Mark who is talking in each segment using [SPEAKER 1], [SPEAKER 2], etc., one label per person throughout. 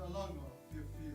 [SPEAKER 1] Alanga, Vivi'i.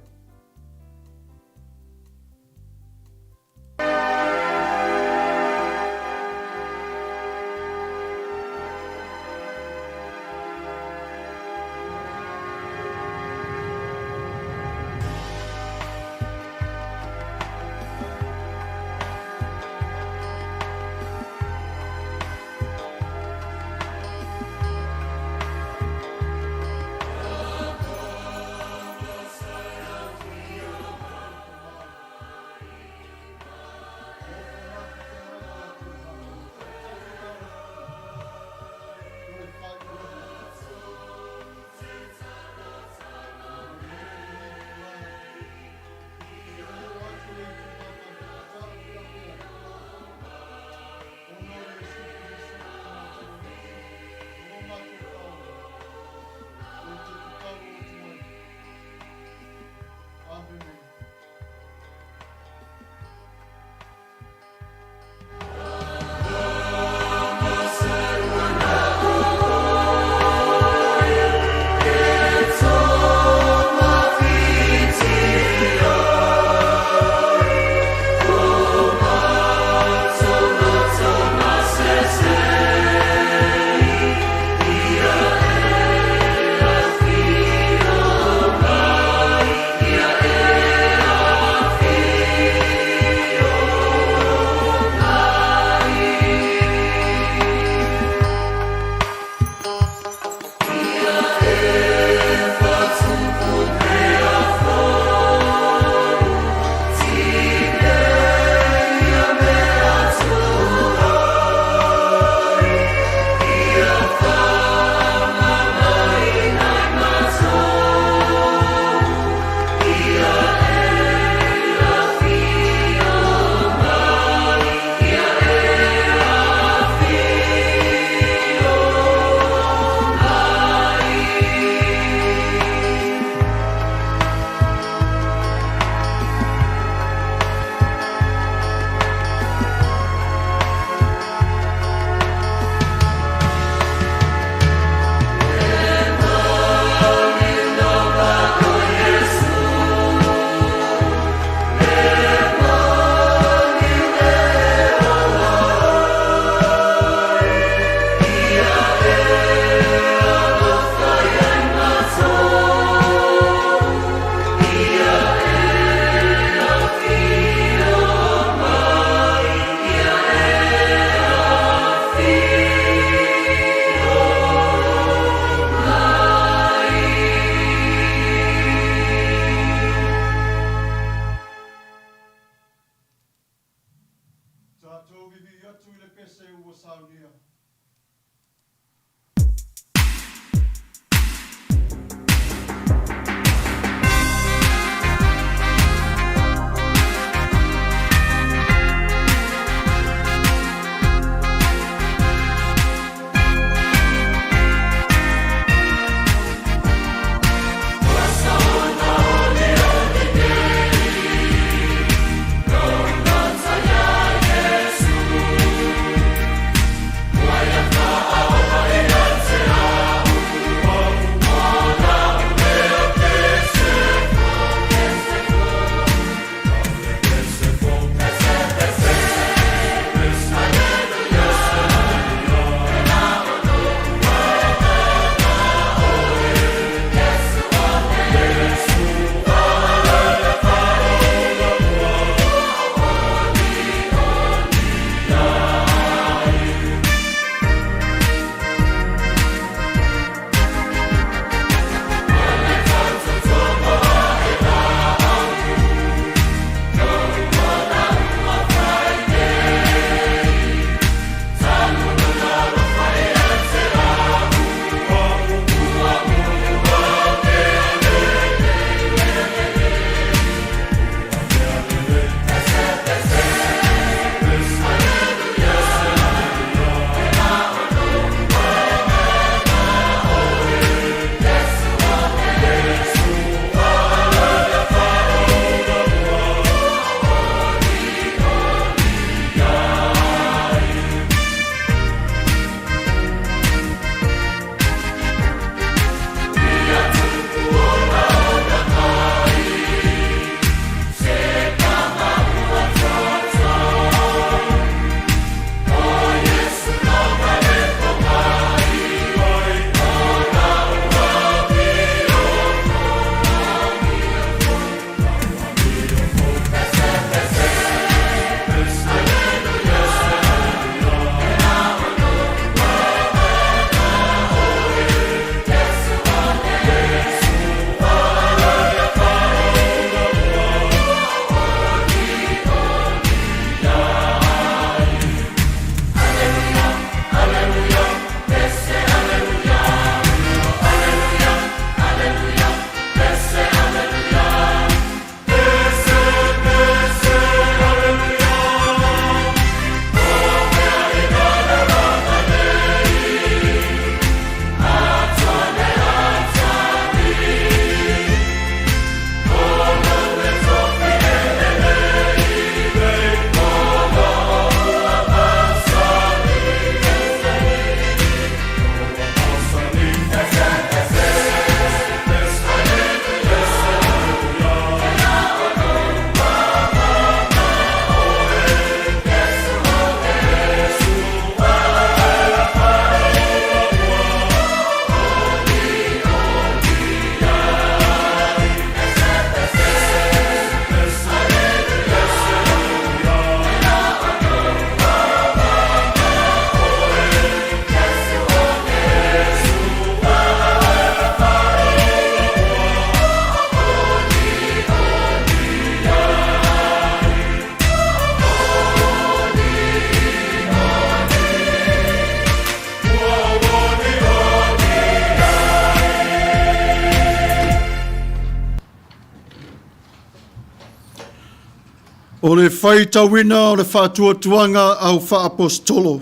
[SPEAKER 1] O le whai tawina o le whaatuatuanga au whaapostolo.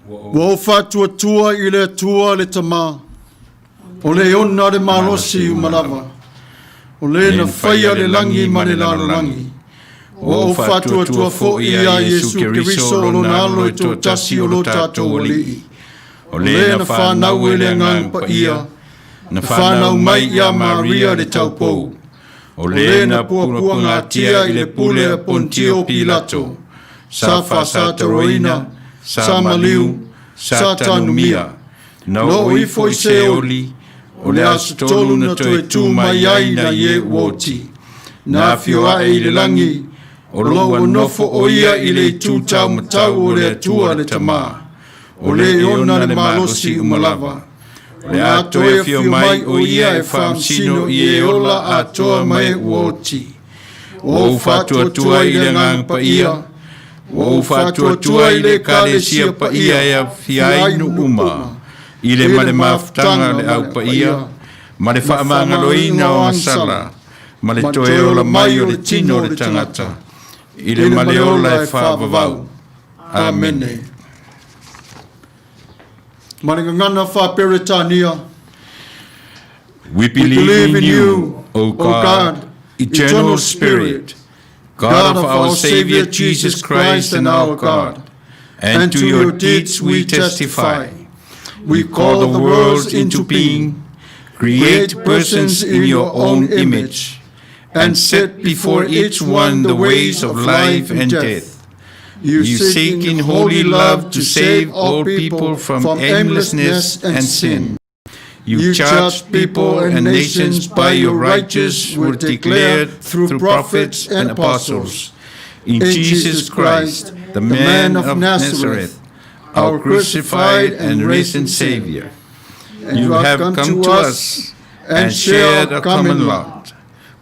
[SPEAKER 1] Wa whaatuatua i le tua le tamā. O le ona le malosi umalawa. O le na whaia le langi ma le lalo langi. O whaatuatua fo ia Yesu Keriso lo nalo e tō tasi o lo tātou o lii. O le na whanau e le ngang pa ia. Na whanau mai ia Maria le taupou. O le na puapua ngā tia i le pule a Pontio Pilato. Sa whasataroina, sa maliu, sa tanumia. Na o ifo i se oli, o le asotolu na toe tū mai ai na ie uoti. Na fioa e i le langi, o lo nofo o ia i le tūtau matau o le atua le tamā. O le ona le malosi umalawa. Le atoe fio mai o ia e whamsino i e ola atoa mai uoti. O whatuatua i le ngang pa ia. O whatuatua i le kalesia pa ia e a fiainu uma. I le male maftanga le au pa ia. Ma le whaamangaloina o masala. Ma le toe ola mai o le tino le tangata. I le male ola e whaavavau. Amene.
[SPEAKER 2] We believe in you, O God, eternal Spirit, God of our Savior Jesus Christ and our God, and to your deeds we testify. We call the worlds into being, create persons in your own image, and set before each one the ways of life and death. You seek in holy love to save all people from aimlessness and sin. You judge people and nations by your righteous word declared through prophets and apostles. In Jesus Christ, the man of Nazareth, our crucified and risen Savior. You have come to us and shared a common lot,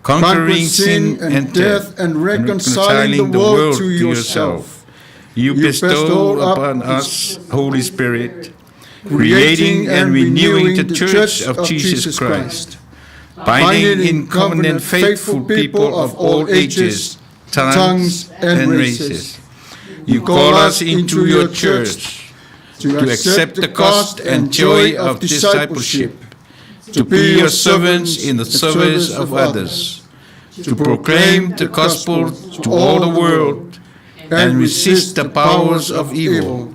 [SPEAKER 2] conquering sin and death and reconciling the world to yourself. You bestow upon us, Holy Spirit, creating and renewing the Church of Jesus Christ, binding in covenant faithful people of all ages, tongues, and races. You call us into your Church to accept the cost and joy of discipleship, to be your servants in the service of others, to proclaim the gospel to all the world, and resist the powers of evil,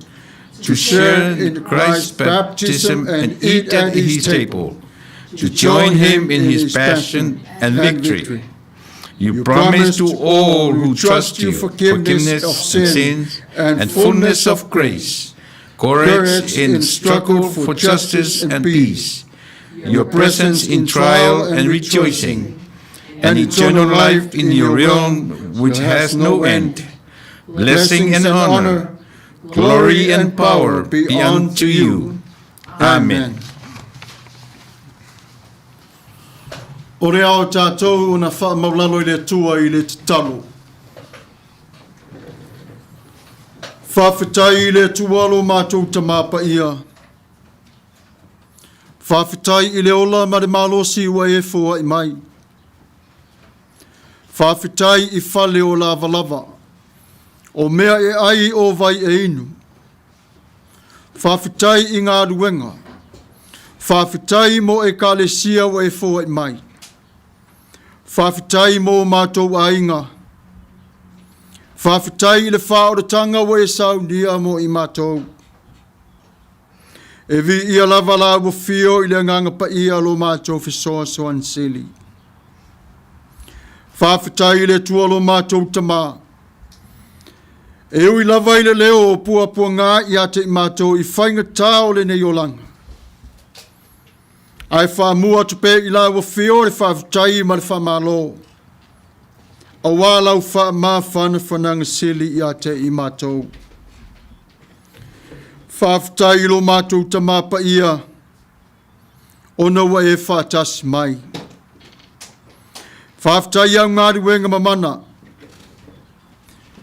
[SPEAKER 2] to share in Christ's baptism and eat at his table, to join him in his passion and victory. You promise to all who trust you forgiveness of sins and fullness of grace, courage in struggle for justice and peace, your presence in trial and rejoicing, and eternal life in your realm which has no end. Blessing and honor, glory and power be unto you. Amen.
[SPEAKER 1] O re ao tātou o na whaamaulalo i le tua i le talo. Whawhitai i le tualo mātou tamāpa ia. Whawhitai i le ola ma le malosi ua e fua i mai. Whawhitai i whale o lava lava. O mea e ai o vai e inu. Whawhitai i ngā ruenga. Whawhitai mo e kalesia o e fua i mai. Whawhitai mo mātou ainga. Whawhitai i le whaoratanga o e Sauniga mo i mātou. E vi ia lava la o fio i le nganga pa ia lo mātou fisoa soan sili. Whawhitai i le tua lo mātou tamā. E ui lava i le leo o pua ngā i ate i mātou i whainga tā o le nei o langa. Ai whaamua tupe i la o fio le whawhitai ma le whamalo. A wālau wha whananga sili i ate i mātou. Whawhitai lo mātou tamāpa ia. Ona wa e whātasi mai. Whawhitai au ngāri wenga mamana.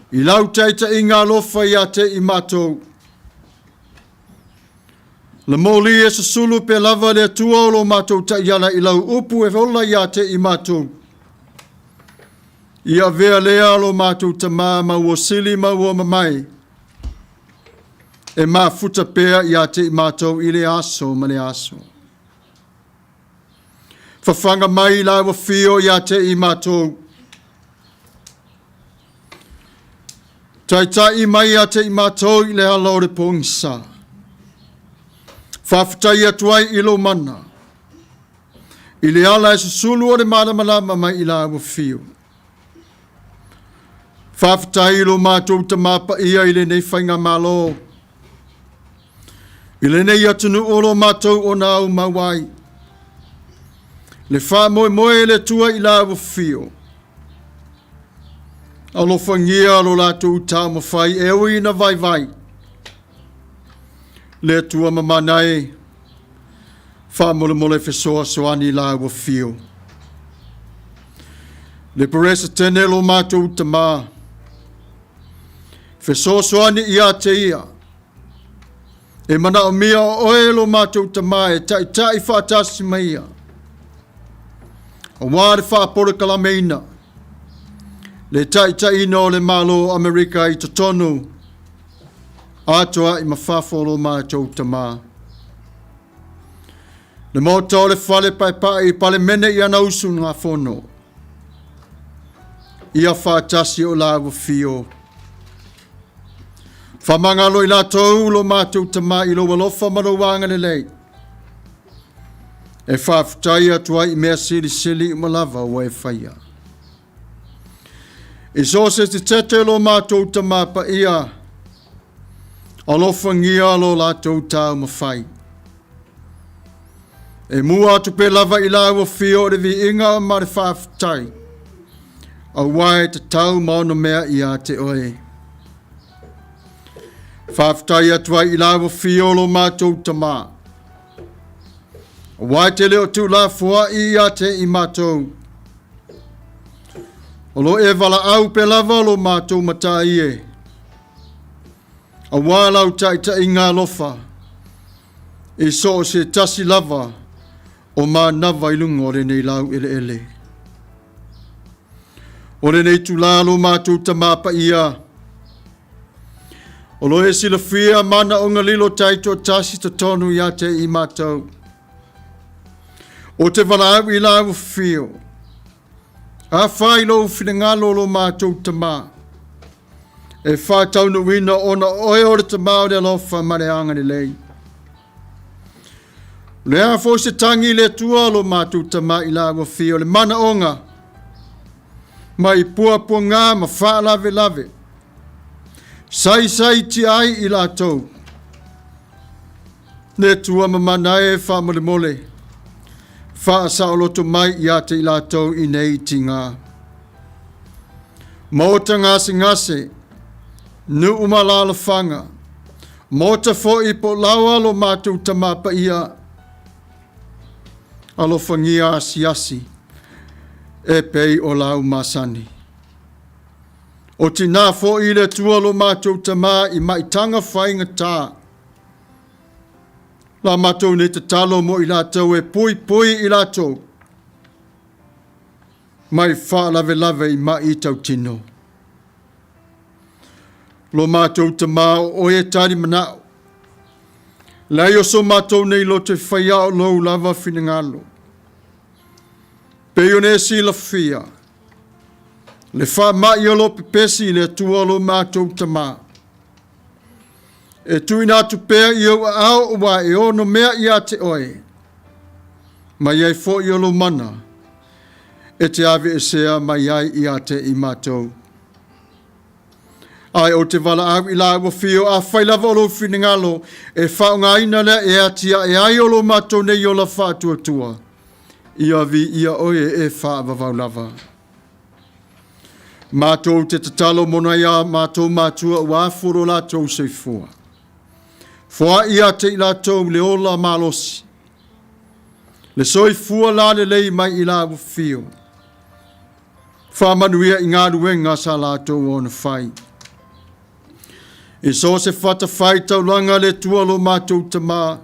[SPEAKER 1] I lau teita i ngā lofa i ate i mātou. Le moli e sa sulu pe lava le atua o lo mātou ta iala i lau upu e vola i ate i mātou. Ia vea lea lo mātou tamā maua sili maua mamai. E mā futa pēa ia te i mātou i le aso ma le aso. Whawhanga mai la wa fio ia te i mātou. Tai mai ia te i mātou i le halo re pōngisa. Whawhitai atuai i lo mana. I le ala e susulu o le malamalama mai i la wa fio. Whawhitai i lo mātou tamapa ia i le nei whainga malo. I le nei atunu o lo mātou o nā au mawai. Le wha moe le tua i la wa fio. Alo whangia alo lātou tā mawhai e ui na vai. Le tua mamanai. Wha mole whesoa soani la wa fio. Le peresa tene lo mātou tamā. Whesoa soani ia te ia. E mana o mia o e lo mātou tamā e tai whaatasi mai ia. O wāre whaapora kalameina. Le tai ino le malo Amerika i totonu. Atua i mawhafolo mātou tamā. Le mōtau le whale pai pale mene i ana usu ngā whono. Ia whaatasi o la wa fio. Whamangalo i la tau lo mātou tamā i lo walofa marawanga le lei. E whawhitai atua i mea sili malawa o e whaia. I so se te tete lo mātou tamā pa ia. Alofa ngia lo lātou tāu mawhai. E mua atu pe lava i la wa fio re vi inga ma re whawhitai. A wai te tau maono mea ia te oe. Whawhitai atua i la wa fio lo mātou tamā. A wai te leo tu la fua i ia te i mātou. O lo e wala au pe lava lo mātou mata i e. A wai lau tai i ngā lofa. E so se tasi lava. O mā nawa i lungo re nei lau ele. O re nei tu la lo mātou tamā pa ia. O lo e sila fia mana o ngalilo taito tasi ta tonu ia te i mātou. O te wala au i la fio. A whai lo whingalo lo mātou tamā. E whai taunu wina o na oe o re tamā o re alofa mare anga ni lei. Le a fo se tangi le tua lo mātou tamā i la fio le mana onga. Mai pua ngā ma wha lave. Sai ti ai i la tau. Le tua mamana e wha mole. Wha sa o loto mai i ate i la tau i nei ti ngā. Mota ngase. Nu umalala whanga. Mota fo i po lawa lo mātou tamā pa ia. Alo whangia asiasi. E pei o lau masani. O tina fo i le tua lo mātou tamā i maitanga whainga tā. La mātou ne te talo mo i la tau e pui i la tau. Mai wha lave i ma i tau tino. Lo mātou tamā o e tari manao. Lai o so mātou nei lo te whaia o lou lava whingalo. Peo ne si la fia. Le wha mai o lo pepesi le tua lo mātou tamā. E tui nā tu pēr i au au wa e ono mea i a te oe. Mai ai fo i o lo mana. E te ave e sea mai ai i a te i mātou. Ai o te wala au i la wa fio a whailawa o lo whingalo e whao ngā ina le e atia e ai o lo mātou nei o la whātua tua. Ia vi ia oe e whaavavau lava. Mātou te tatalo mona ia mātou mātua ua furo la tau seifua. Fua ia te i la tau le ola malosi. Le soifua la le lei mai i la wa fio. Wha manuia i ngā ruenga sa la tau o na whai. E so se whata whai taulanga le tua lo mātou tamā.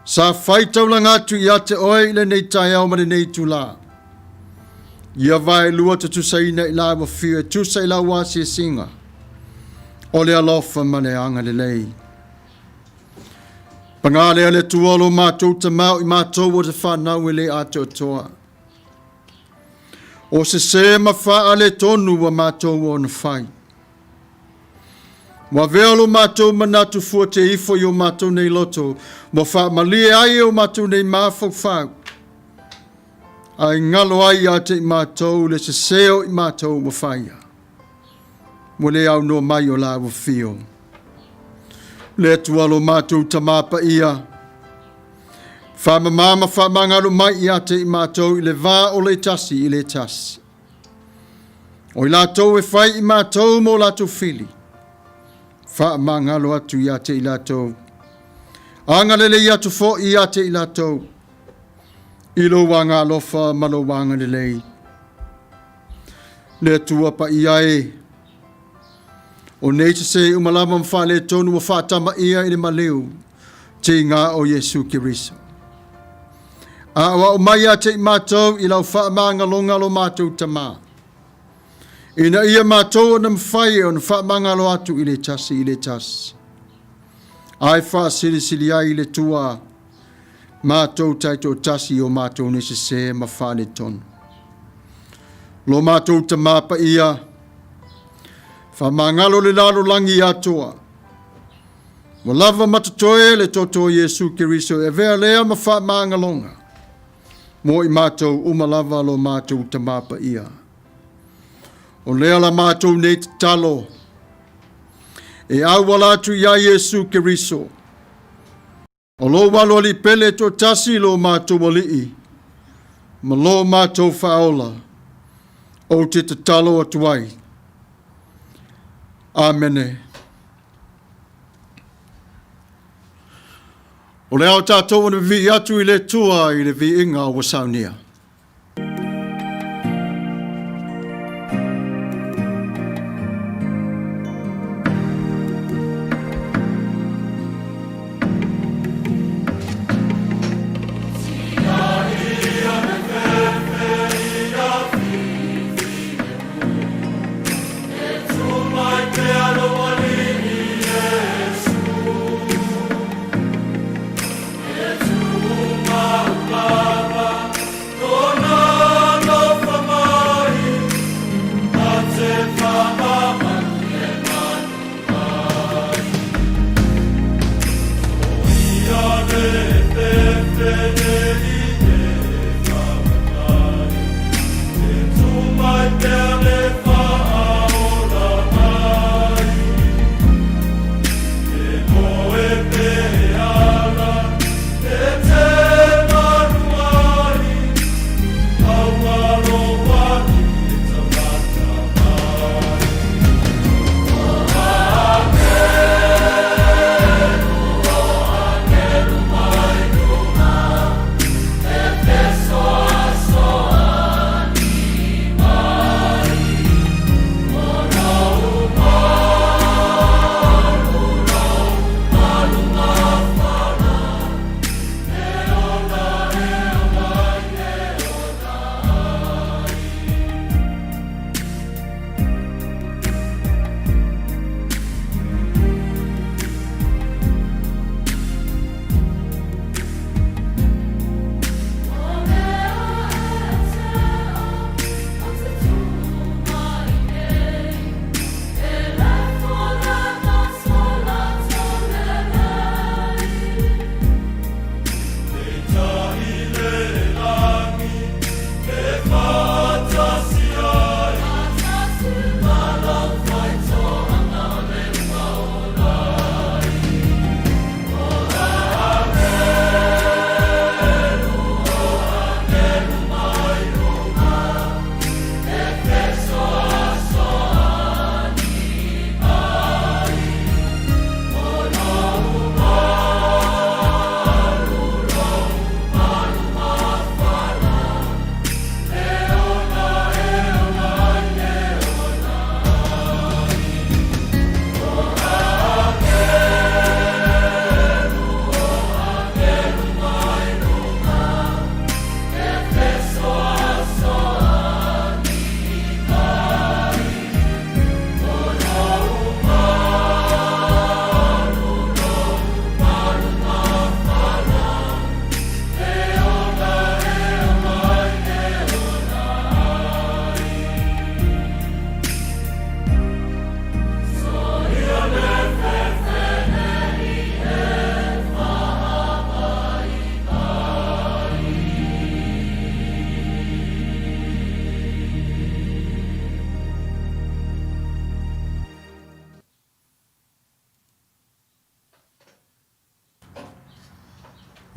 [SPEAKER 1] Sa whai taulanga tu i ate oe le nei tai au mare nei tu la. Ia vai lua te tusaina I la wa fia, tusa I la wasi singa. O le alofa ma le anga le lei. Pangale ale tuolo mātou te mau I mātou o te whanau I le ato toa. O se ma wha ale tonu wa mātou o na whai. Wa veolo mātou manatu fua te ifo I o mātou nei loto. Wa wha malie ai o mātou nei māwhau whau. Ai ngalo ai a te I mātou le se o I mātou wa whaia. Mo le au no mai o la wa fio. Le tualo mātou tamapa ia. Wha mama wha mangaro mai ia te I mātou I le vā o le tasi I le tasi. O I lātou e whai I mātou mo lātou whili. Wha mangaro atu ia te I lātou. Angalele ia tu fo ia te I lātou. Ilo wanga lofa malo wanga lelei. Le tua pa ia e. O nei te se umalama mwha le tonu wa whaatama ia I le maleu. Te ngā o Yesu Kiriso. A wa o mai a te I mātou I lau wha manga longa lo mātou tamā. Ina ia mātou na mwhai o na wha manga lo atu I le tasi I le tasi. Ai wha sili sili ai I le tua. Mātou taito tasi o mātou nese se ma wha le tonu. Lo mātou tamā pa ia. Wha mangalo le lalo langi Atua. Wa lava matatoe le toto Yesu Kiriso e vea lea ma wha mangalonga. Mo I mātou umalava lo mātou tamapa ia. O lea la mātou nei te talo. E awala atu ia Yesu Kiriso. O lo walo li pele to tasi lo mātou wali'i. Ma lo mātou whaola. O te talo atuai. Amene. O le au tātou na vi'i atu I le tua I le vi'inga o Sauniga.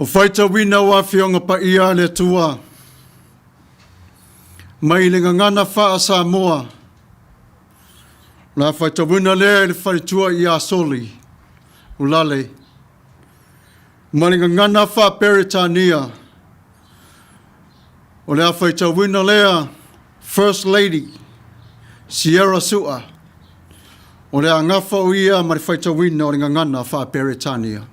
[SPEAKER 1] O whaita wina wa fionga pa ia le tua. Mai le ngana wha a Samoa. La whaita wina le whaitua i a soli. Ulale. Mai le ngana wha Peritania. O le a whaita wina lea First Lady. Sierra Sua. O le a ngafa o ia mai whaita wina o le ngana wha Peritania.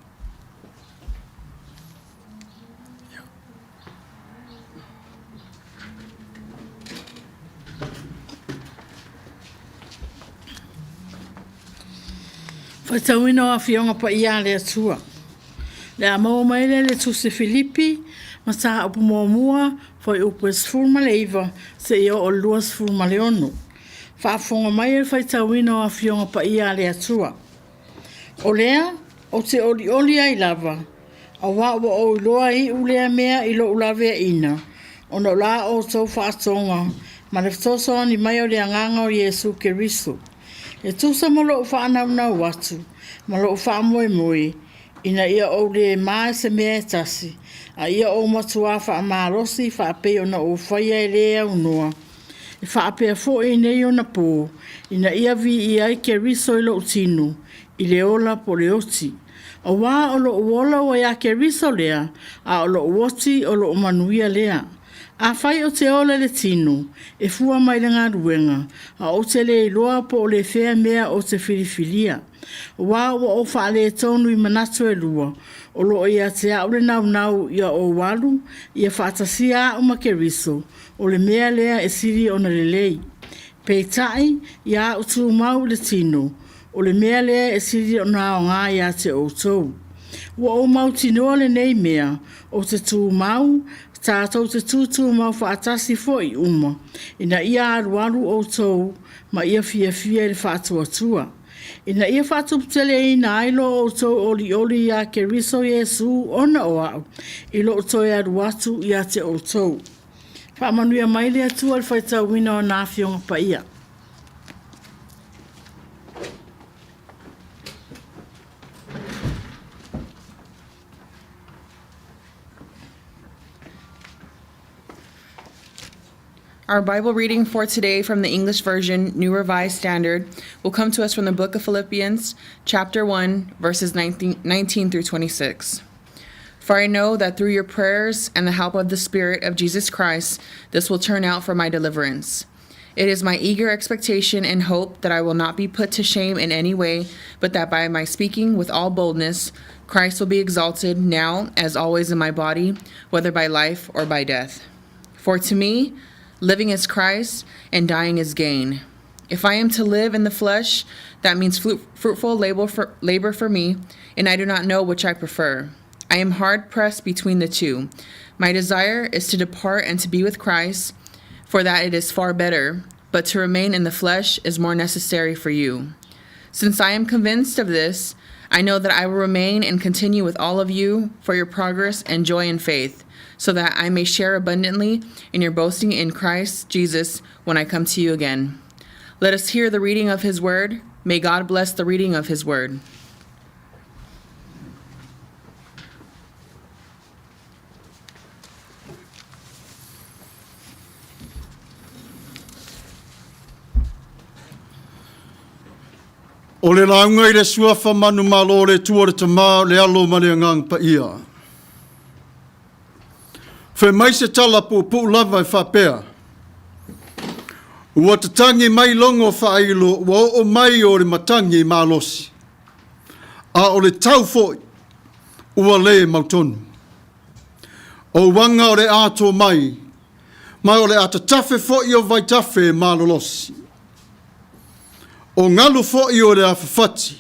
[SPEAKER 3] Whaitawina o awhionga pa ia le atua. Le a mau maile le tuse Filipi, ma sa upu mua foi upu e sfurma le iwa se ia o lua sfurma le ono. Whaafonga mai e whaitawina o awhionga pa ia le atua. O lea, o te oli ai lava, a wa o iloa i ulea mea ilo ulawea ina, o no la o tau whaatonga, ma le ftoso ni mai o le anganga o Yesu Keriso. E tusa mo lo whaanau watu, ma lo whaamoe moe, ina ia o le mai se mea tasi, a ia o matua whaamarosi whaapeo na o whaia e lea unoa. E whaapea fo e nei o na pō, ina ia vi i ai ke riso i lo utinu, i le ola po le oti. O wā o lo uola o ia ke riso lea, a o lo uoti o lo Manuia lea. A whai o te ola le tino, e fua mai le ngā ruenga, a o te le loa po o le whea mea o te whiriwhiria. Wā o whaale tonu i manatu e lua, o lo ia te au le nau ia o walu, ia whaatasia o makeriso, o le mea lea e siri o na lelei. Peitai, ia o tu mau le tino, o le mea lea e siri o na o ngā ia te Outou. Wa o mau tinoa le nei mea, o te tu mau, Tatou te tutu mau whaatasi fo i uma, ina ia aruaru Outou, ma ia fia le whaatuatua. Ina ia whaatuputele ina ailo Outou oli ia ke riso Yesu ona o au, ilo Outou e aruatu ia te Outou. Manuia mai le atua le whaitauina o nāwhionga pa ia.
[SPEAKER 4] Our Bible reading for today from the English Version, New Revised Standard, will come to us from the book of Philippians, chapter 1, verses 19 through 26. For I know that through your prayers and the help of the Spirit of Jesus Christ, this will turn out for my deliverance. It is my eager expectation and hope that I will not be put to shame in any way, but that by my speaking with all boldness, Christ will be exalted now as always in my body, whether by life or by death. For to me, living is Christ, and dying is gain. If I am to live in the flesh, that means fruitful labor for me, and I do not know which I prefer. I am hard-pressed between the two. My desire is to depart and to be with Christ, for that it is far better, but to remain in the flesh is more necessary for you. Since I am convinced of this, I know that I will remain and continue with all of you for your progress and joy in faith, so that I may share abundantly in your boasting in Christ Jesus when I come to you again. Let us hear the reading of his word. May God bless the reading of his word.
[SPEAKER 1] O le launga i le suafa manu malo le tua le tamā le alo ma le ngang pa ia. Whai mai se tala po lava i whapea. Ua tatangi mai longo whaeilo, ua o mai o le matangi malosi. A o le tau foi, ua le mautonu. O wanga o le ato mai o le atatafe foi o vai tafe malolosi. O ngalu foi o le afafati.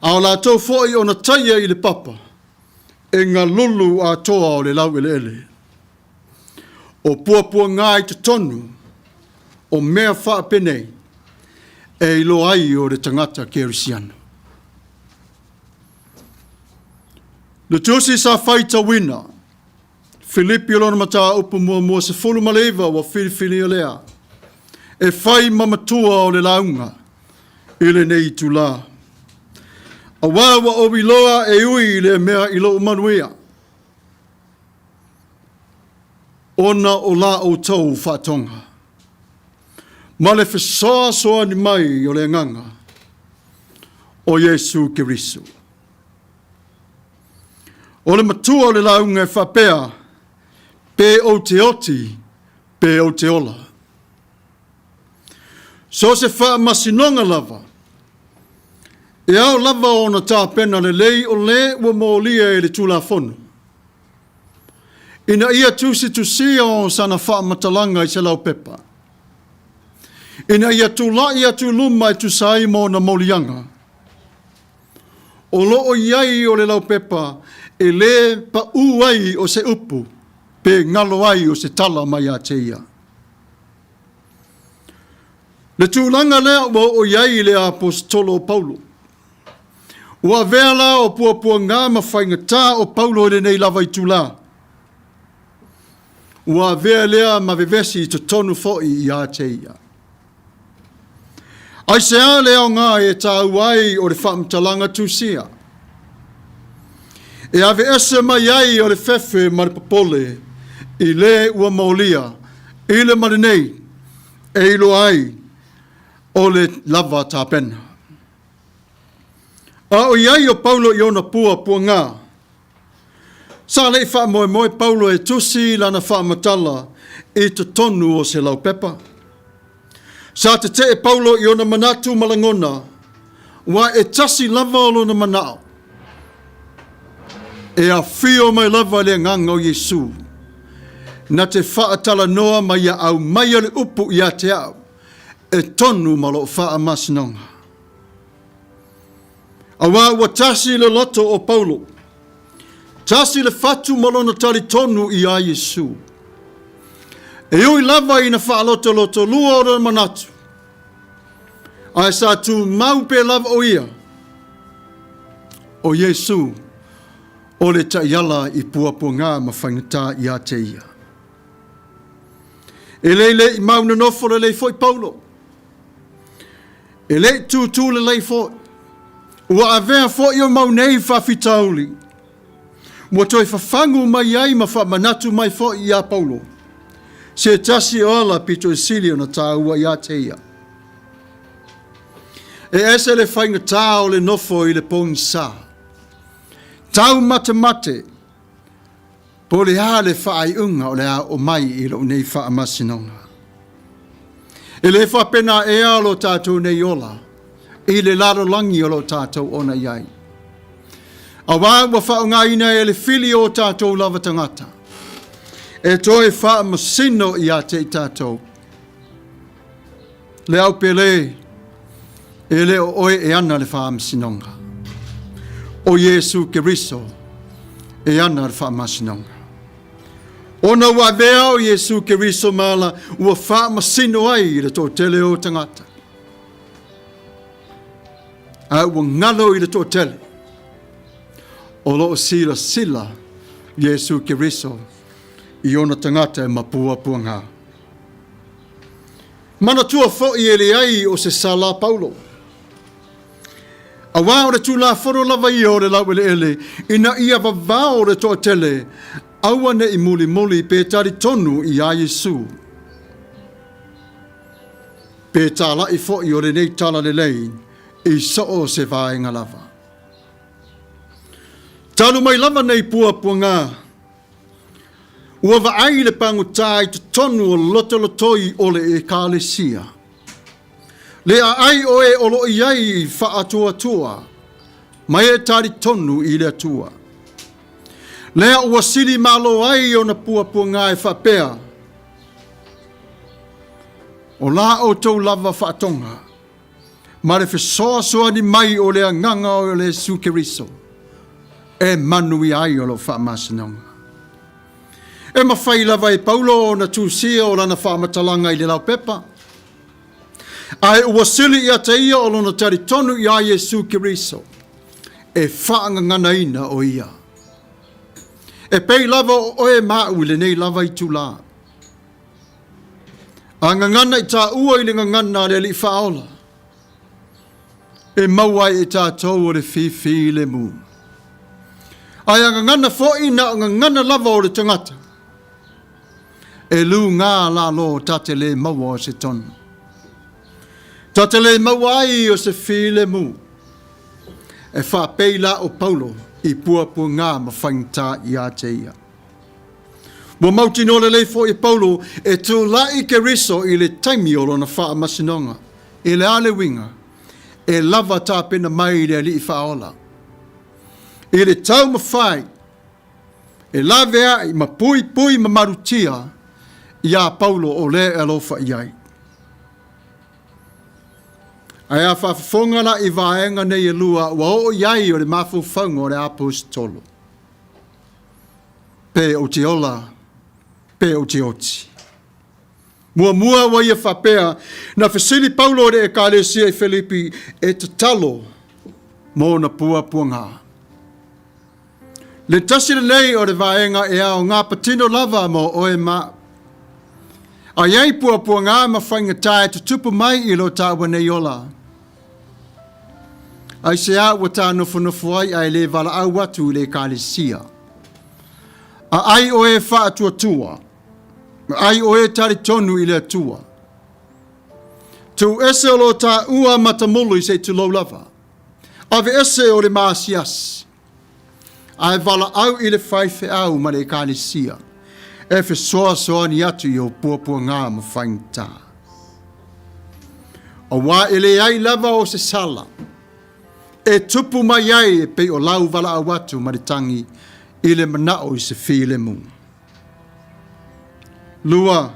[SPEAKER 1] A o la tau foi o na taia i le papa. E ngā lulu a toa o le lau ele. O puapua ngā i te tonu, o mea whaapenei, e ilo ai o le tangata kerisiana. Le tusi sa whaita wina, Filipi o lona mata upu mua se fulu maleva wa filifili o lea, e whai mamatua o le launga, i le nei tu la. A wawa o biloa e ui le mea ilo Manuia. Ona o la Outou whatonga. Ma le whesoa soa ni mai o le nganga o Yesu Kiriso. O le matua o le launga e whapea pe o te oti, pe o te ola. So se wha masinonga lava. E au lava o na tā pena le lei o le ua mōlia e le tūla whonu. Ina ia tūsi tusia o sana wha matalanga i se lau pepa. Ina ia tūla ia tūluma i tūsai mō na mōlianga. O loo iai o le lau pepa e le pa uai o se upu pe ngalo ai o se tala mai a te ia. Le tūlanga lea o iai le apostolo Paulo. Ua vela o pua ngā mawhainga tā o Paulo Lenei lava i tūla. Ua vea lea mawevesi i tonu foi i a te ia. Ai se a lea o ngā e tā uai o le whamtalanga tūsia. E ave ese mai ai o le fefe maripapole i le ua maulia, i le marinei, e ilo ai o le lava tā pena. A o iai o Paulo i ona pua ngā. Sa lei wha moe Paulo e tusi lana wha matala i te tonu o se lau pepa. Sa te te e Paulo i ona manatu malangona, wa e tasi lava o lona manao. E a whio mai lava le nganga o Yesu. Na te whaatala noa mai a au mai ale upu i a te au. E tonu malo wha masinonga. Awa ua tasi le loto o Paulo. Tasi le fatu malona tali tonu i a Yesu. E ui lava i na wha loto lua o na manatu. Ai sa tu mau pe lava o ia. O Yesu. O le ta iala i pua ngā mawhaingata i a te ia. E le i mauna nofo le foi Paulo. E le tu le lei foi. Ua avea foi o maunei whawhitauli. Mua toi whawhangu mai ai ma whamanatu mai foi i a Paulo. Se tasi o ala pito e sili o na tāua i a te ia. E ese le whaingata o le nofo i le pōngi sā. Tau mate, po le ha le whaai unga o le a o mai i lo nei wha amasinonga. E le wha pena e a lo tātou nei ola, i le laro langi o lo tātou ona iai. A wā wa wha o ngā ina e le fili o tātou lava tangata. E toi wha amasino i a te tātou. Le au pele, e le o oe e ana le wha amasinonga. O Yesu Kiriso e ana wha masinonga. Ona ua vea o Yesu Kiriso mala ua wha masino ai le tō tele o tangata. A ua ngalo i le tō tele. O lo sila Yesu Kiriso i ona tangata e mapua ngā. Mana tua fo i ele ai o se sala Paulo. A wā o le tūla whoro lava i o le lau ele, ina ia wawā o le toa tele, aua ne i muli pe tari tonu i a Yesu. Pe tāla i fo i o le nei tala le lei, i so se vāenga lava. Talu mai lava nei pua ngā. Ua vaai le pangu tai te tonu o lotoi o le e kālesia. Le a ai o e olo iai wha atua, mai e tari tonu i le atua. Le a ua sili malo ai o na pua ngā e whapea. O la Outou lava whaatonga, ma le whesoa ni mai o le nganga o le Yesu Kiriso, e Manuia ai o lo whaamasinonga. E mawhai lava e Paulo o na tūsia o lana whaamatalanga i le lau pepa. Ai ua sili ia te ia o lona tari tonu i a Yesu Kiriso. E whaangangana ina o ia. E pei lava o e mau le nei lava i tūlā. A ngangana i tā ua i le ngangana le li whaola. e mauai e tātou o le whiwhi le mu. Ai anga ngana fōi na anga ngana lava o le tangata. E lu ngā la lo tate le maua o se tonu. Tate le mauai o se whi le mu. E wha peila o Paulo i puapua ngā mawhaingta i a te ia. Mo mauti no le leifo i Paulo e tū lai ke riso i le taimi o lona wha masinonga. I le ale winga. E lava tā pena mai le li i whaola. I le tau mawhai. E lavea i ma pui ma marutia i a Paulo o le alofa i ai. Ai a whaafonga la i vaenga nei e lua wa o iai o le mawhauwhaunga o le apostolo. Pe o te ola, pe o te oti. Mua wa ia whapea na whasili Paulo o le ekalesia i Filipi e te talo mō na pua ngā. Le tasi nei o le vaenga e ao ngā patino lava mo o e mā. A iai pua ngā ma whainga tae te tupu mai i lo tāua nei ola. Ai se a wa tā nofu ai ai le vala au watu le kālesia. A ai o e wha atua. Ai o e tari tonu i le atua. Tu ese o lo tā ua matamulu i se tu lau lava. Ave ese o le maasias. Ai vala au i le whaife au ma le kālesia. E fe soa ni atu i o pua ngā ma whaingta. O wā ele ai lava o se sala. E tupu mai ai e pe o lau vala au atu maritangi i le manao i se while mu. Lua,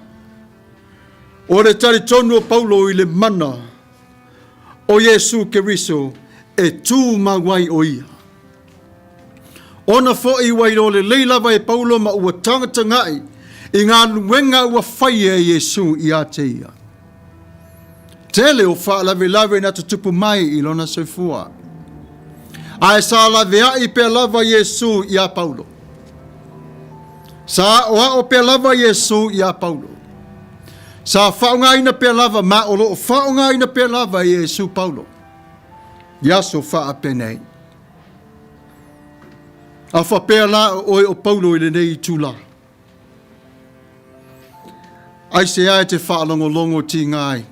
[SPEAKER 1] o le tari tonu o Paulo i le mana o Yesu Keriso e tū mawai o ia. Ona fo i wai le leilava e Paulo ma ua tangata ngai i ngā luenga ua whaia e Yesu i a te ia. Tele o wha lave na tutupu mai i lona soifua. Ai sa lavea i pe lava Yesu i a Paulo. Sa oa o pe lava Yesu i a Paulo. Sa whaunga ina pe lava ma o lo whaunga ina pe lava Yesu Paulo. Yaso wha penei. A wha pe la o Paulo i le nei tūla. Ai se ai te wha longo ti ngai.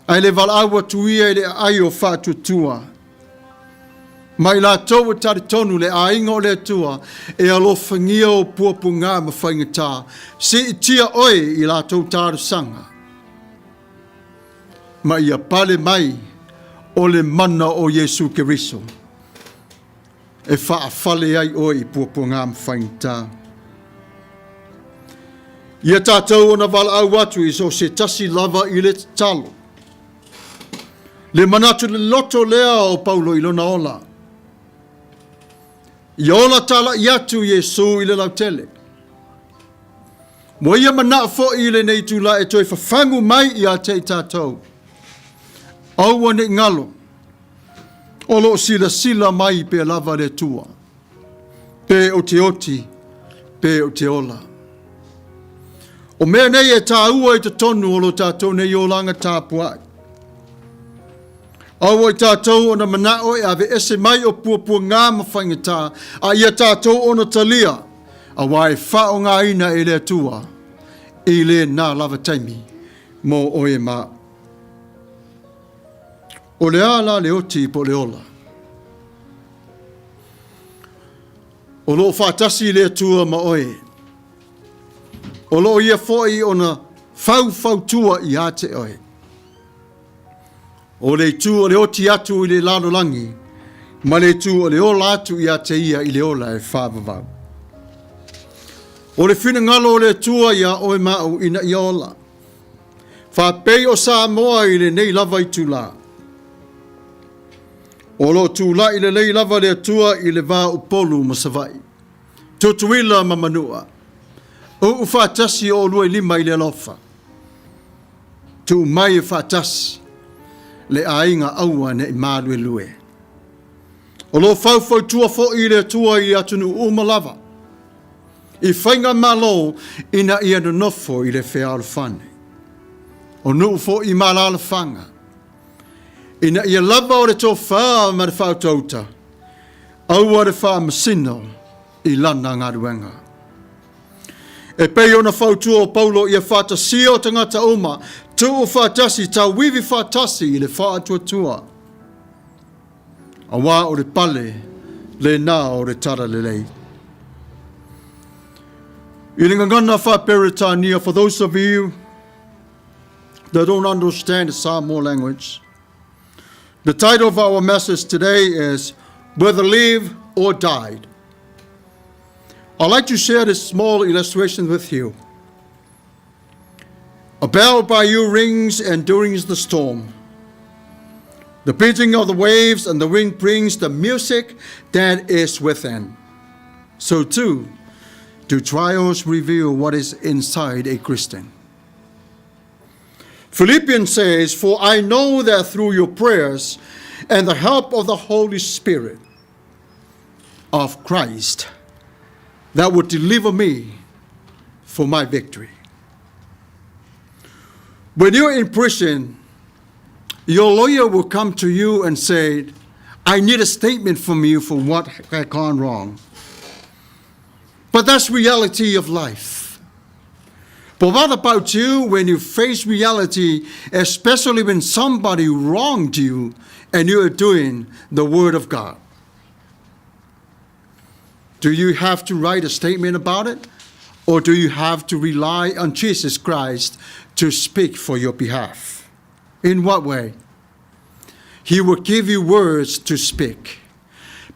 [SPEAKER 1] Ai le vala awa tuia i le ai o wha tutua. Mai la tau tari tonu le ainga o le tua e alo whangia o puapu ngā ma whaingata. Se i tia oe i la tau tāru sanga. Ma ia pale mai o le mana o Yesu Keriso. E wha fale ai oe i puapu ngā ma whaingata. Ia tātou o na vala au watu i so se tasi lava i le talo. Le manatu le loto lea o Paulo i lona ola. I ola tala i atu Yesu i le lautele. Mo ia mana fo i le nei tula e toi whawhangu mai i a te tātou. Aua ne ngalo. Olo sila mai pe lava le tua. Pe o te oti, pe o te ola. O mea nei e tā ua i te tonu o lo tātou nei o langa Tapuai. Awa i tātou o na manao e ave ese mai o pua ngā mawhaingata a ia tātou o na talia a wai whao ngā ina e le atua i le nā lava taimi mō oe mā. O le ala le oti po le ola. O lo whātasi le atua ma oe. O lo ia foi o na whau tua i a te oe. O le tu o le oti atu i le lano langi, ma le tu o le ola atu i a te ia i le ola e whāvavau. O le whina ngalo o le tua i a oe mau ina i ola. Whapei o Samoa i le nei lava i tula. O lo tula i le nei lava le tua i le vā upolu ma savai. Tutuila ma Manua. O whātasi o lua lima i le lofa. Tu mai e whātasi. Le ainga aua ne i mālue lue. O lo whau tua fo i le tua i atunu umalava. I whainga malo ina i anu nofo i le whea alfane. O nuu fo i malala whanga. Ina ia lava o le tō whaa ma le whautauta. Aua le whaa masino I lana ngaruenga. E pei ona whautua o Paulo ia whātasi o tangata uma, tu o whātasi, tau wiwi whātasi I le whātuatua. A wā o le pale, le nā o le tara lelei. I le ngangana whaperitania, for those of you that don't understand the Samoa language, the title of our message today is Whether Live or Died. I'd like to share this small illustration with you. A bell by you rings and during the storm. The beating of the waves and the wind brings the music that is within. So too, do trials reveal what is inside a Christian. Philippians says, For I know that through your prayers and the help of the Holy Spirit of Christ, that would deliver me for my victory. When you're in prison, your lawyer will come to you and say, I need a statement from you for what has gone wrong. But that's reality of life. But what about you when you face reality, especially when somebody wronged you and you are doing the Word of God? Do you have to write a statement about it? Or do you have to rely on Jesus Christ to speak for your behalf? In what way? He will give you words to speak.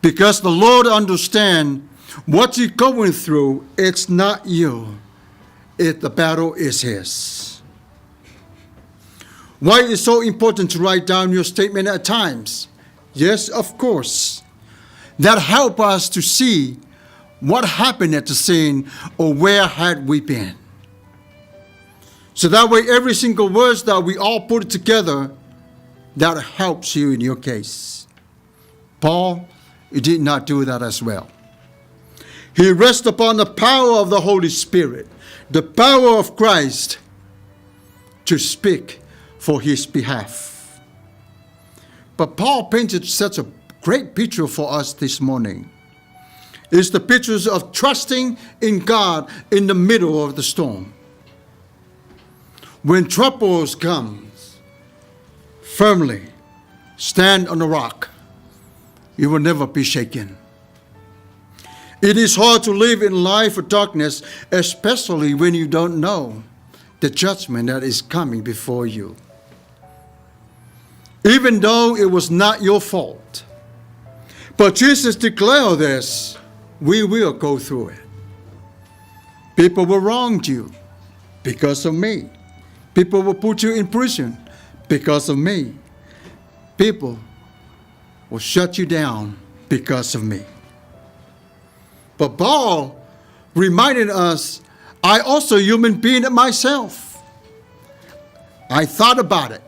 [SPEAKER 1] Because the Lord understands what you're going through, it's not you. The battle is His. Why is it so important to write down your statement at times? Yes, of course. That helps us to see what happened at the scene or where had we been. So that way every single word that we all put together, that helps you in your case. Paul, he did not do that as well. He rests upon the power of the Holy Spirit, the power of Christ to speak for his behalf. But Paul painted such a great picture for us this morning. It's the pictures of trusting in God in the middle of the storm. When troubles come, firmly stand on the rock. You will never be shaken. It is hard to live in life of darkness, especially when you don't know the judgment that is coming before you. Even though it was not your fault. But Jesus declared this, we will go through it. People will wrong you because of me. People will put you in prison because of me. People will shut you down because of me. But Paul reminded us, I also a human being myself. I thought about it.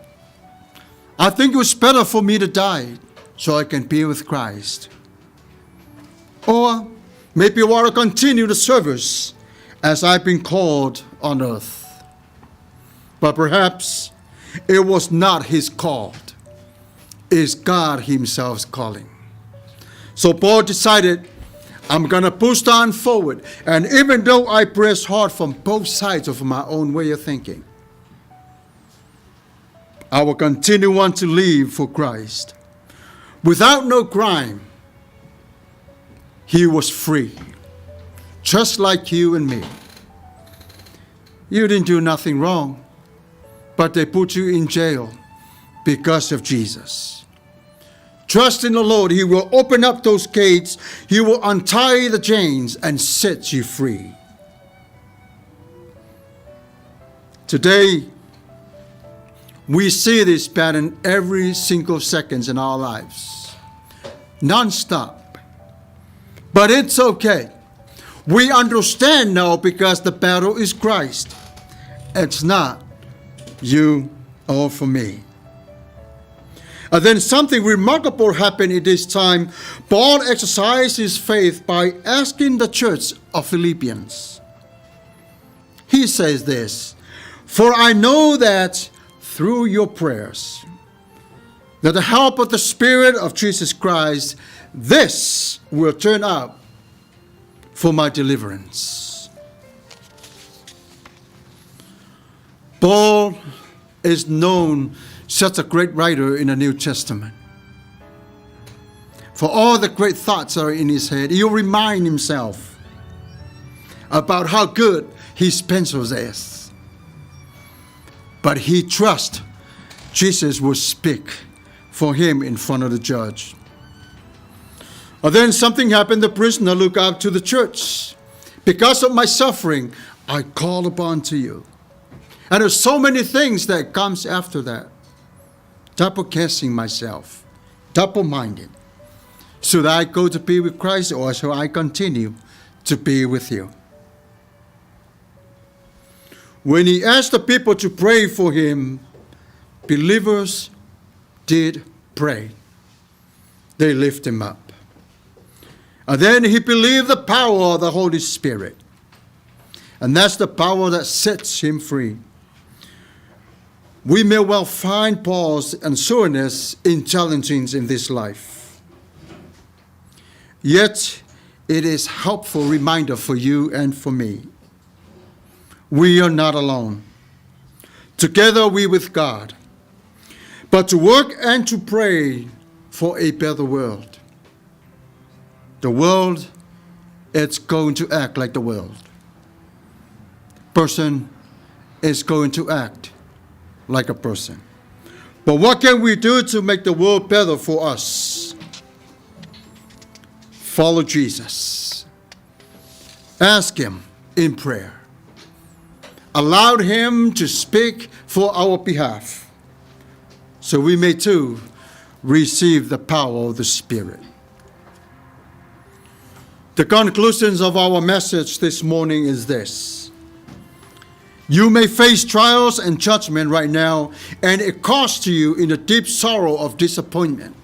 [SPEAKER 1] I think it was better for me to die so I can be with Christ. Or maybe I want to continue the service as I've been called on earth. But perhaps it was not his call. It's God himself's calling. So Paul decided, I'm going to push on forward. And even though I press hard from both sides of my own way of thinking, I will continue on to live for Christ. Without no crime, he was free. Just like you and me. You didn't do nothing wrong, but they put you in jail because of Jesus. Trust in the Lord. He will open up those gates. He will untie the chains and set you free. Today, we see this pattern every single second in our lives. Non-stop. But it's okay. We understand now because the battle is Christ. It's not you or for me. And then something remarkable happened at this time. Paul exercised his faith by asking the church of Philippians. He says this, For I know that through your prayers that the help of the Spirit of Jesus Christ, this will turn out for my deliverance. Paul is known such a great writer in the New Testament. For all the great thoughts that are in his head, he'll remind himself about how good his pencils is. But he trusts Jesus will speak for him in front of the judge. And then something happened. The prisoner looked up to the church. Because of my suffering, I call upon to you. And there's so many things that comes after that. Double-casting myself, double-minded. Should I go to be with Christ, or shall I continue to be with you? When he asked the people to pray for him, believers did pray. They lift him up. And then he believed the power of the Holy Spirit. And that's the power that sets him free. We may well find pause and soreness in challenges in this life. Yet, it is a helpful reminder for you and for me. We are not alone. Together we with God. But to work and to pray for a better world. The world, it's going to act like the world. Person is going to act like a person. But what can we do to make the world better for us? Follow Jesus. Ask him in prayer. Allow him to speak for our behalf, so we may too receive the power of the Spirit. The conclusions of our message this morning is this. You may face trials and judgment right now, and it costs you in the deep sorrow of disappointment.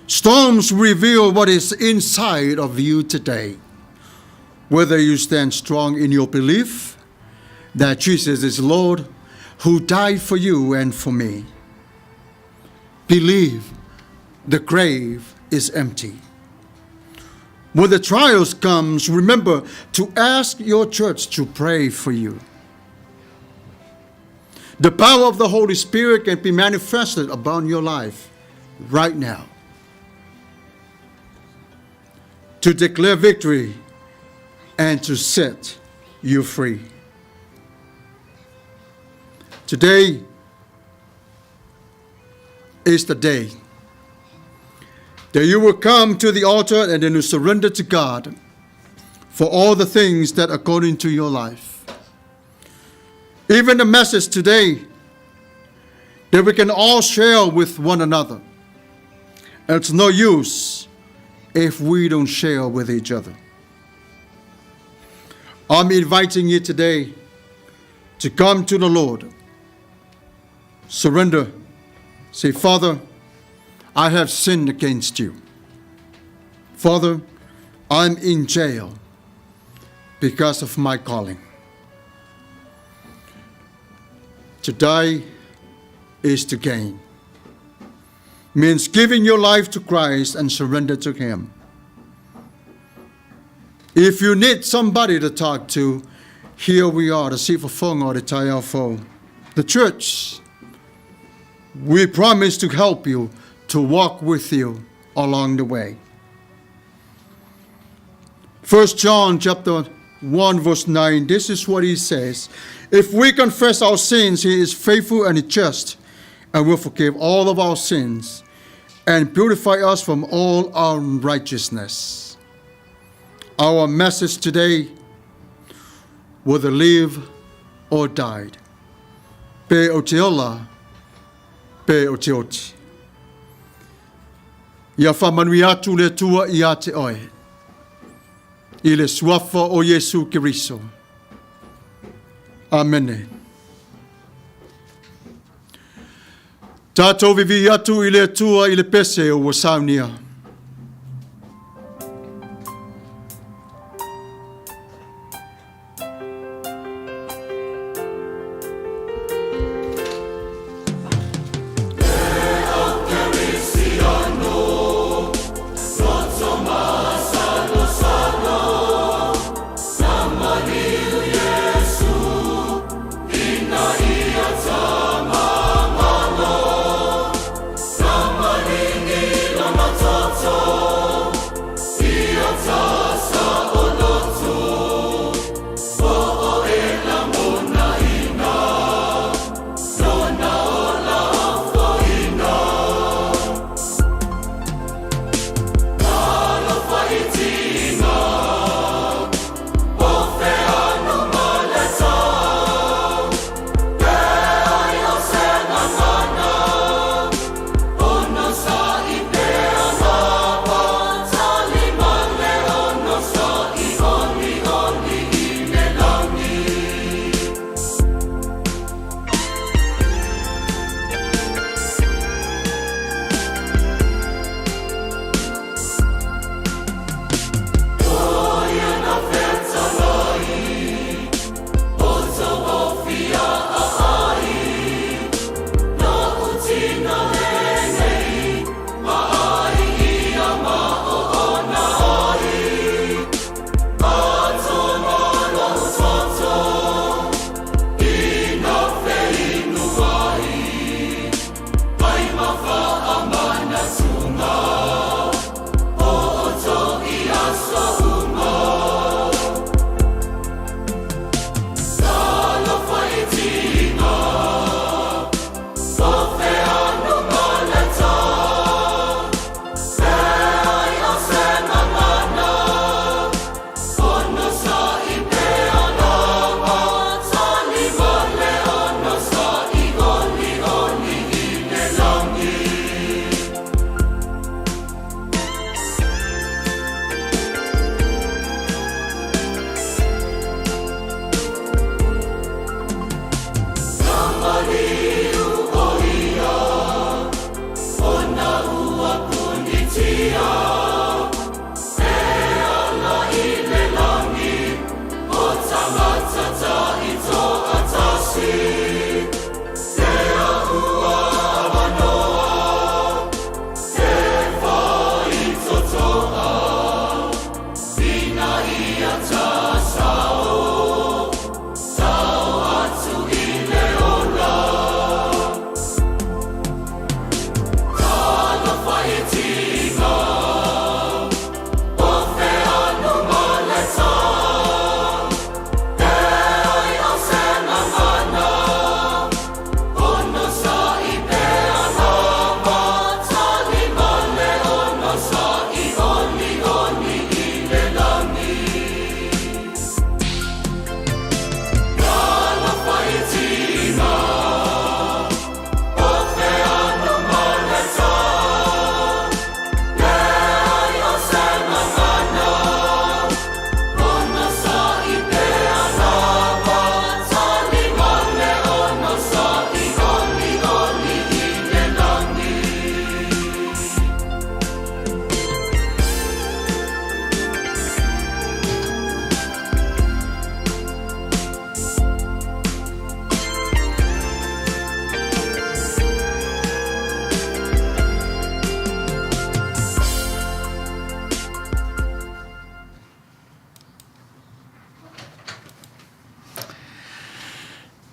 [SPEAKER 1] Storms reveal what is inside of you today. Whether you stand strong in your belief that Jesus is Lord, who died for you and for me. Believe the grave is empty. When the trials comes, remember to ask your church to pray for you. The power of the Holy Spirit can be manifested upon your life right now. To declare victory and to set you free. Today is the day that you will come to the altar and then you surrender to God for all the things that are going into your life. Even the message today that we can all share with one another. And it's no use if we don't share with each other. I'm inviting you today to come to the Lord. Surrender. Say, Father, I have sinned against you. Father, I'm in jail because of my calling. To die is to gain. Means giving your life to Christ and surrender to him. If you need somebody to talk to, here we are, the Folafola or the Tapuai. The church, we promise to help you, to walk with you along the way. 1 John chapter 1 verse 9, this is what he says. If we confess our sins, he is faithful and just and will forgive all of our sins and purify us from all unrighteousness. Our message today, whether live or died. Pe otiola, pe otioti. Ia whamanuia tu le tua ia te oe. I le suafa o Yesu Kiriso. Amen. Tatou vivi'i atu i le tua i le pese o Sauniga.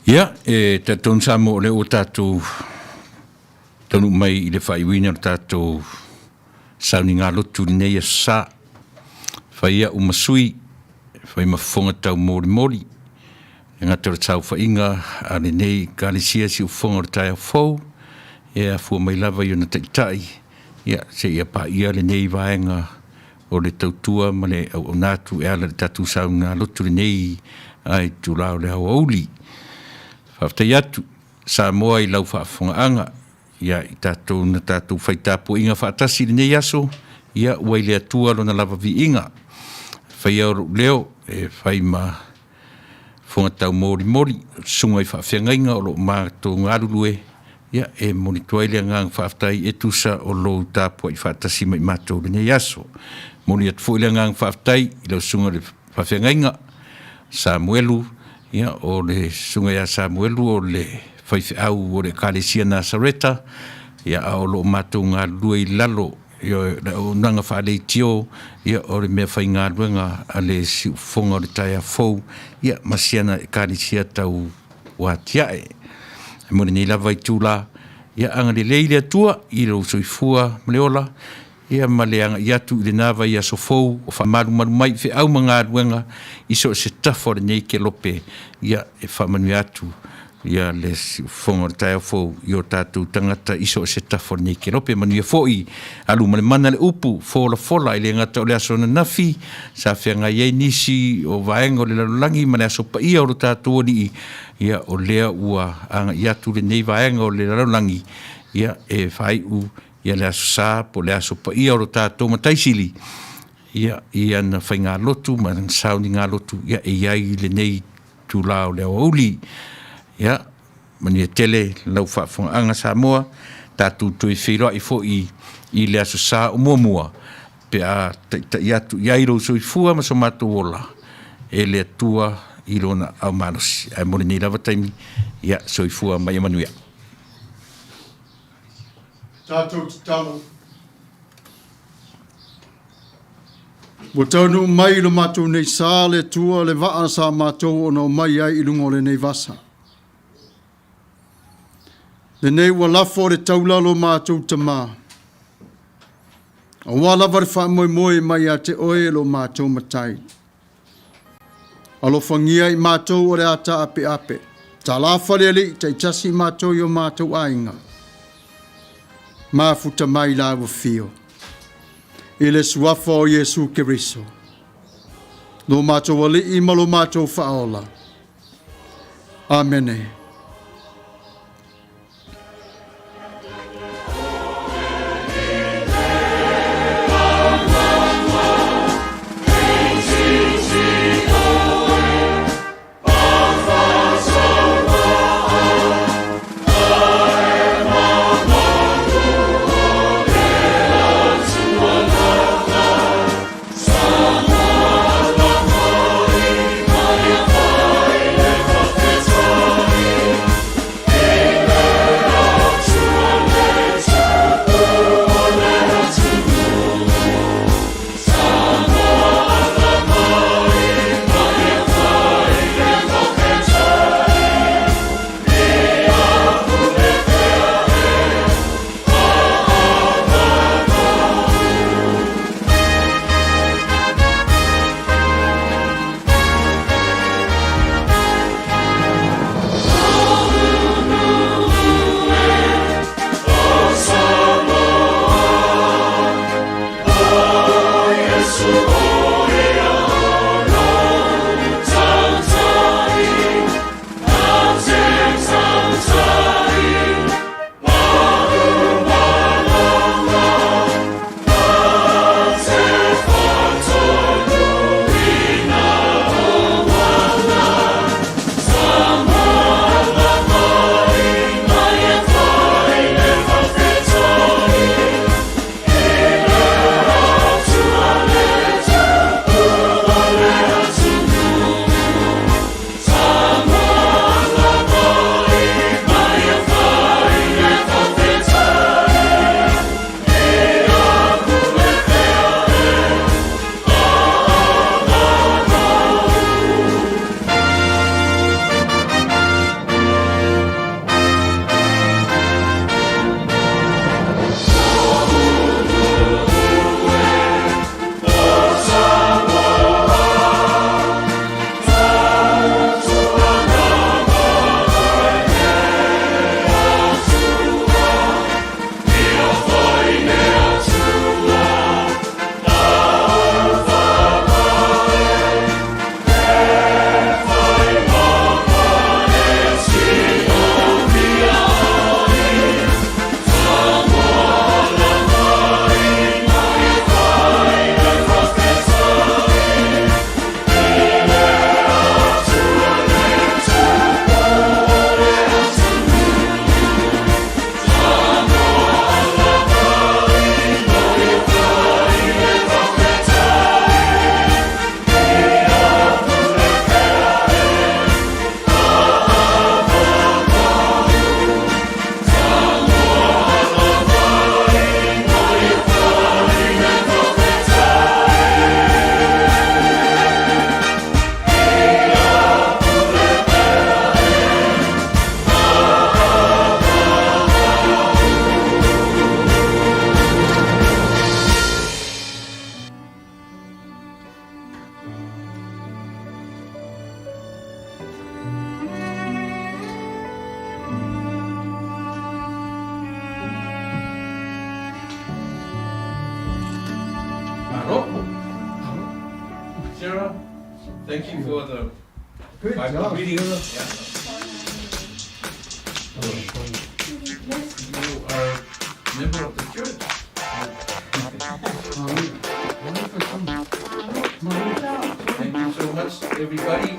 [SPEAKER 2] Ia, tatou sa mo le o tatou tonu mai I le whaiwina o tatou Sauniga Lotu Lenei sa whaia o masui whai mafonga tau mori mori ngā tera tau whainga a Lenei kālisia si o whonga o tai a whou a fua mai lava I ona taitai ia se ia pa ia Lenei vaenga o le tautua ma le au nātu ala le tatou Sauniga Lotu Lenei ai tu lao le hau auli whaftai atu sa moa I lau whaafongaanga ia I tātou na tātou whaitapo inga whaatasi Lenei aso ia ua I le atua lo na lava vi inga whai au leo whai ma whonga tau mori mori sunga I whaafengainga o lo mātou ngarulue ia moni tuaile ngang whaaftai tusa o lo Tapuai whaatasi mai mātou Lenei aso moni at fuile ngang whaaftai I lau sunga le whaafengainga Samuelu ia o le sunga ia Samuelu o le whaifi au o le kālesia Nasareta ia o lo mātou ngā lua I lalo ia o nanga whaale tio ia o le mea whai ngā luenga a le si ufonga o le tai a fou ia masiana kālesia tau watiae mone nei lava I tūla ia anga le leile atua I lo soifua mleola ia maleanga iatu I le nawa ia sofou o whamaru maru mai whi au mga luenga iso se tafo le nei ke lope ia whamanu atu ia le fonga tai fo yo tatou tangata iso se tafo nei ke lope Manuia foi alu mane mana le upu Folafola ile ngata o le aso na nafi sa whenga iei nisi o vaenga o le lalulangi mane aso pa ia o tatou ni ia o lea ua anga iatu le nei vaenga o le lalulangi ia whai u ia le aso sa po le aso pa ia o tatou mataisili ia na whainga lotu ma Sauniga Lotu ia iai le nei tu lao le auli ia mani tele lau whaafonga Samoa tātou tui whiroa I fo I le aso sa o muamua pe a iatu iairo so I fua ma so mātou ola le atua I lona au manosi ai mone nei lava taimi ia so I fua mai Manuia
[SPEAKER 1] Tātou te talo. Mo taunu mai lo mātou nei sā le tua le waa sa mātou ono mai ai I lungo le nei vasa. Le nei ua lafo le taulalo mātou tamā. A wala vari wha moi moi mai a te oe lo mātou matai. Alo whangia I mātou o le ata ape ape. Ta lafa le li te tasi mātou I o mātou ainga. Mafuta mai la ua fio. I le suafa o Yesu Keriso. Lo mātou ali I malo mātou whaola. Amene.
[SPEAKER 2] Thank you for the
[SPEAKER 1] Good
[SPEAKER 2] Bible
[SPEAKER 1] job.
[SPEAKER 2] reading.
[SPEAKER 1] Philip.
[SPEAKER 2] Yeah. You are a member of the church.
[SPEAKER 1] Wonderful song.
[SPEAKER 2] Thank you so much, everybody.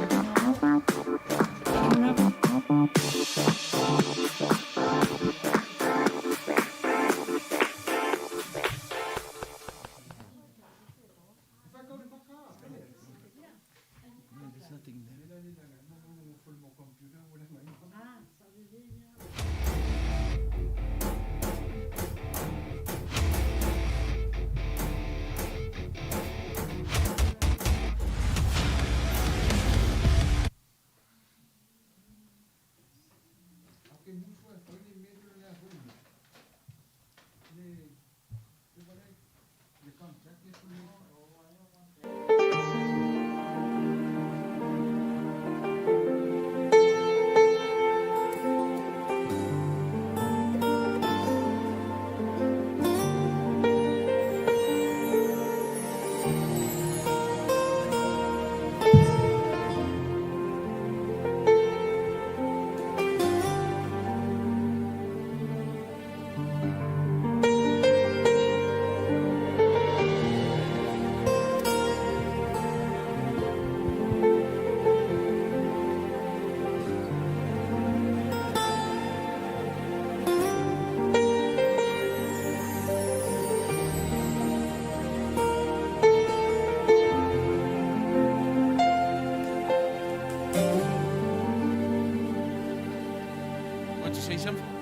[SPEAKER 2] Want to say something?